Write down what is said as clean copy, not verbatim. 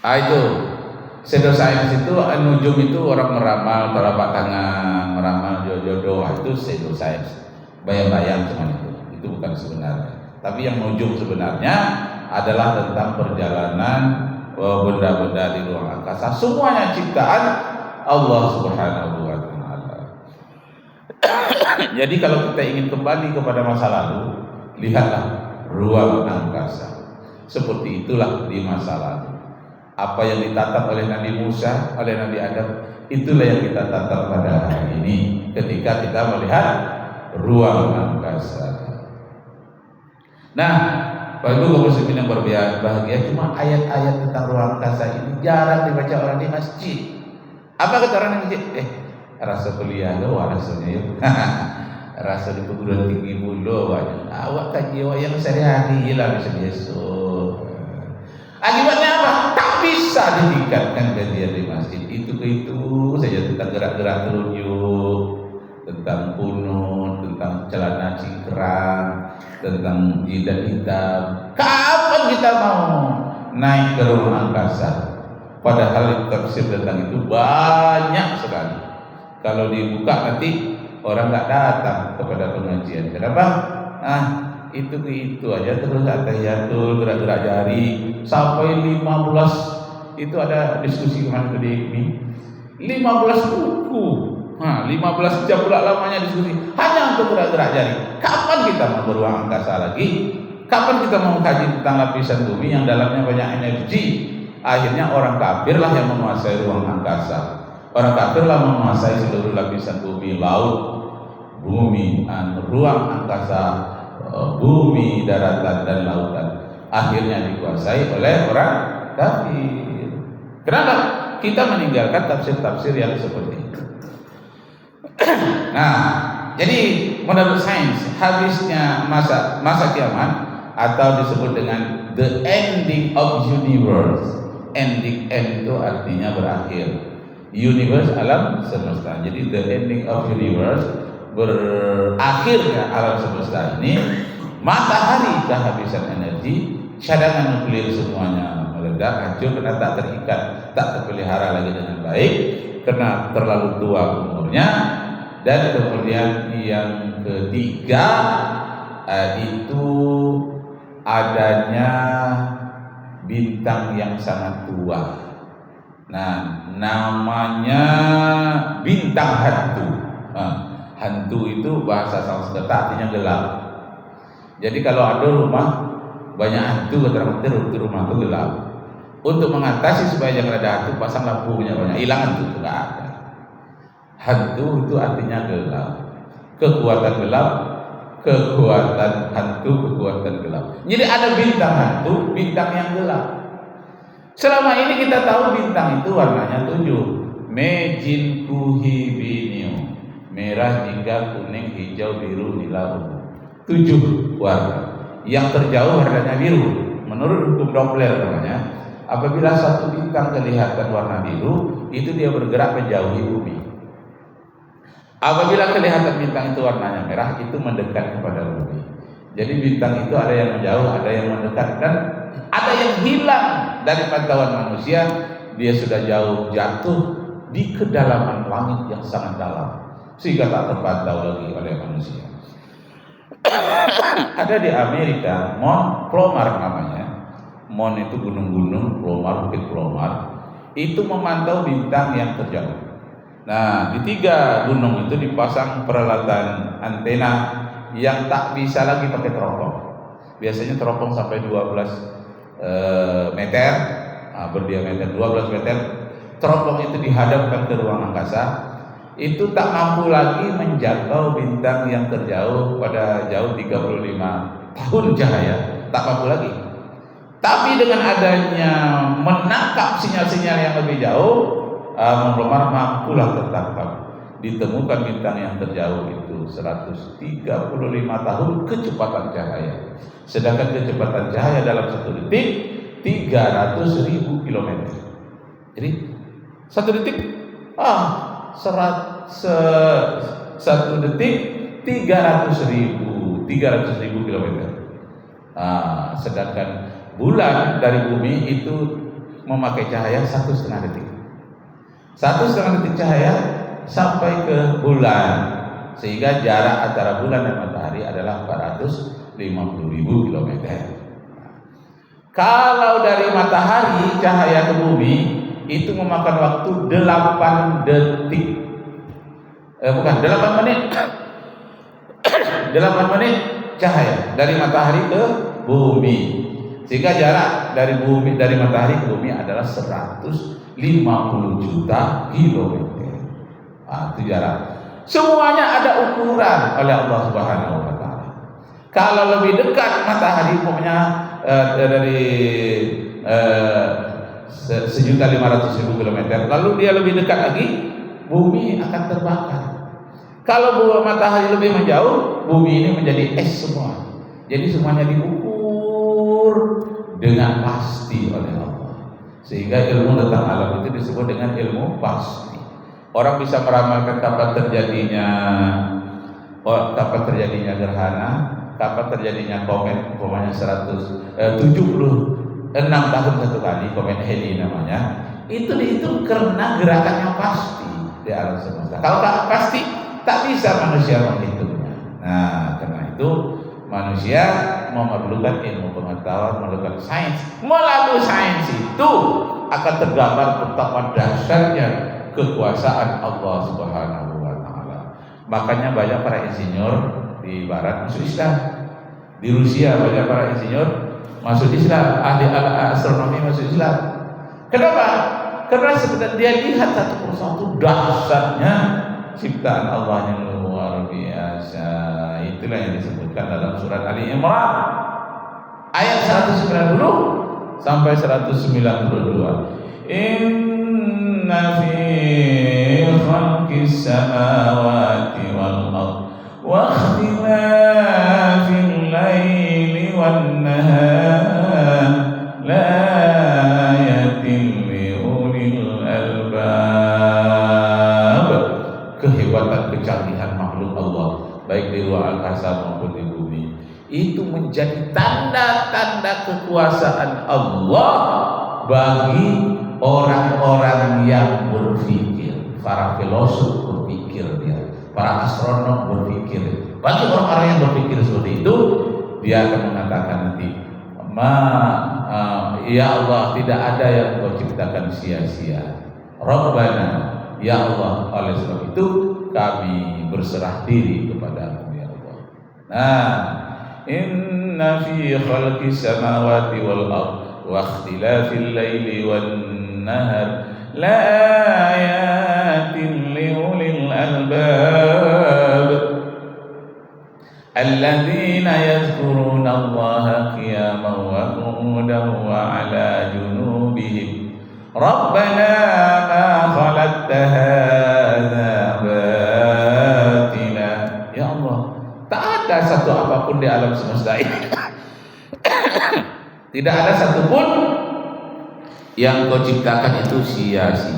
Itu pseudoscience itu nujum itu orang meramal telapak tangan, meramal jodoh, itu pseudoscience. Bayang-bayang cuman itu bukan sebenarnya. Tapi yang nujum sebenarnya adalah tentang perjalanan benda-benda di ruang angkasa. Semuanya ciptaan Allah Subhanahu wa taala. Jadi kalau kita ingin kembali kepada masa lalu, lihatlah ruang angkasa. Seperti itulah di masa lalu. Apa yang ditatap oleh Nabi Musa, oleh Nabi Adam, itulah yang kita tatap pada hari ini ketika kita melihat ruang angkasa. Nah, Bapak Ibu kaum muslimin yang berbahagia, cuma ayat-ayat tentang ruang angkasa ini jarang dibaca orang di masjid. Apa kata orang di masjid? Rasa kuliah lo, rasanya yuk. Rasa di perguruan tinggi mulu, awak kaji yang sehari-hari hilang biasa. Akibatnya apa? Tak bisa ditingkatkan kajian di masjid. Itu saja tentang gerak-gerak telunjuk, tentang kunut, tentang celana cingkrang, tentang jidat hitam. Kapan kita mau naik ke ruang angkasa? Padahal tafsir tentang itu banyak sekali. Kalau dibuka nanti orang nggak datang kepada pengajian. Kenapa? Itu aja terus tahiyatul, gerak-gerak jari sampai 15. Itu ada diskusi kemarin di ini 15 buku, 15 jam pula lamanya diskusi hanya untuk gerak-gerak jari. Kapan kita mau beruang angkasa lagi? Kapan kita mau kaji tentang lapisan bumi yang dalamnya banyak energi? Akhirnya orang kafir lah yang menguasai ruang angkasa. Orang kafir lah menguasai seluruh lapisan bumi, laut, bumi, ruang angkasa, bumi, daratan dan lautan. Akhirnya dikuasai oleh orang kafir. Kenapa? Kita meninggalkan tafsir-tafsir yang seperti itu. Nah, jadi menurut sains habisnya masa kiamat atau disebut dengan the ending of universe. Ending itu artinya berakhir. Universe alam semesta. Jadi the ending of universe, berakhirnya alam semesta ini, matahari kehabisan energi, cadangan nuklir semuanya meledak, hancur karena tak terikat, tak terpelihara lagi dengan baik karena terlalu tua umurnya. Dan kemudian yang ketiga itu adanya bintang yang sangat tua. Nah, namanya bintang hantu. Hantu itu bahasa Sanskerta artinya gelap. Jadi kalau ada rumah banyak hantu, kata itu rumah itu gelap. Untuk mengatasi supaya jangan ada hantu, pasang lampunya banyak, hilang hantu itu nggak ada. Hantu itu artinya gelap. Kekuatan gelap, kekuatan hantu, kekuatan gelap. Jadi ada bintang hantu, bintang yang gelap. Selama ini kita tahu bintang itu warnanya 7. Mejin kuhibinio, merah, jingga, kuning, hijau, biru, nila, ungu. 7 warna. Yang terjauh warnanya biru. Menurut hukum Doppler namanya, apabila satu bintang kelihatan warna biru, itu dia bergerak menjauhi bumi. Apabila kelihatan bintang itu warnanya merah, itu mendekat kepada bumi. Jadi bintang itu ada yang menjauh, ada yang mendekat, dan ada yang hilang dari pantauan manusia. Dia sudah jauh jatuh di kedalaman langit yang sangat dalam sehingga tak terpantau lagi oleh manusia. Ada di Amerika, Mount Palomar namanya. Mount itu gunung-gunung, Palomar, Bukit Palomar. Itu memantau bintang yang terjauh. Nah, di 3 gunung itu dipasang peralatan antena yang tak bisa lagi pakai teropong. Biasanya teropong sampai 12 meter, berdiameter 12 meter. Teropong itu dihadapkan ke ruang angkasa. Itu tak mampu lagi menjangkau bintang yang terjauh pada jauh 35 tahun cahaya, tak mampu lagi. Tapi dengan adanya menangkap sinyal-sinyal yang lebih jauh, Palomar mampulah tertangkap. Ditemukan bintang yang terjauh itu 135 tahun kecepatan cahaya. Sedangkan kecepatan cahaya dalam 1 detik 300.000 km. Jadi 1 detik 1 detik 300.000 km. Sedangkan bulan dari bumi itu memakai cahaya 1,5 detik. 1,5 detik cahaya sampai ke bulan, sehingga jarak antara bulan dan matahari adalah 450.000 kilometer. Kalau dari matahari cahaya ke bumi itu memakan waktu 8 detik. 8 menit. 8 menit cahaya dari matahari ke bumi. Sehingga jarak dari matahari ke bumi adalah 150 juta kilometer. Itu jarak. Semuanya ada ukuran oleh Allah Subhanahu wa taala. Kalau lebih dekat matahari umpamanya dari 1.500.000 kilometer, lalu dia lebih dekat lagi, bumi akan terbakar. Kalau matahari lebih menjauh, bumi ini menjadi es semua. Jadi semuanya diukur dengan pasti oleh Allah. Sehingga ilmu tentang alam itu disebut dengan ilmu pasti. Orang bisa meramalkan kapan terjadinya gerhana, kapan terjadinya komet, umpamanya 76 tahun satu kali, komet Halley namanya. Itu dihitung karena gerakannya pasti di alam semesta. Kalau tak pasti, tak bisa manusia menghitungnya. Nah, karena itu manusia memerlukan ilmu pengetahuan, memerlukan sains. Melalui sains itu akan tergambar betapa dahsyatnya kekuasaan Allah Subhanahu wa taala. Makanya banyak para insinyur di barat masuk Islam. Di Rusia banyak para insinyur masuk Islam, ahli astronomi masuk Islam. Kenapa? Karena sebenarnya dia lihat satu persatu dahsyatnya ciptaan Allah yang luar biasa. Itulah yang disebutkan dalam surat Ali Imran ayat 190 sampai 192. Inna fi khalqis samawati wal ardh wa ikhtilafil laili wan nahar la ayatin li ulil albab. Kehebatan kecanggihan makhluk Allah baik di luar angkasa maupun di bumi itu menjadi tanda-tanda kekuasaan Allah bagi orang-orang yang berpikir. Para filosof berpikir dia, para astronom berpikir. Bagi orang-orang yang berpikir seperti itu, dia akan mengatakan nanti, ya Allah, tidak ada yang Kau ciptakan sia-sia. Rabbana, ya Allah, oleh sebab itu kami berserah diri kepada-Mu ya Allah. Nah, inna fi khalqis samawati wal ardh wa ikhtilafil laili wan nahar la ayatin li ulil albab alladzina yadhkuruna Allaha qiyaman wa qu'udan wa 'ala junubihim rabbana ma khalaqta hadza batila. Ya Allah, tak ada satu apapun di alam semesta ini tidak ada satupun yang Kau ciptakan itu sia-sia.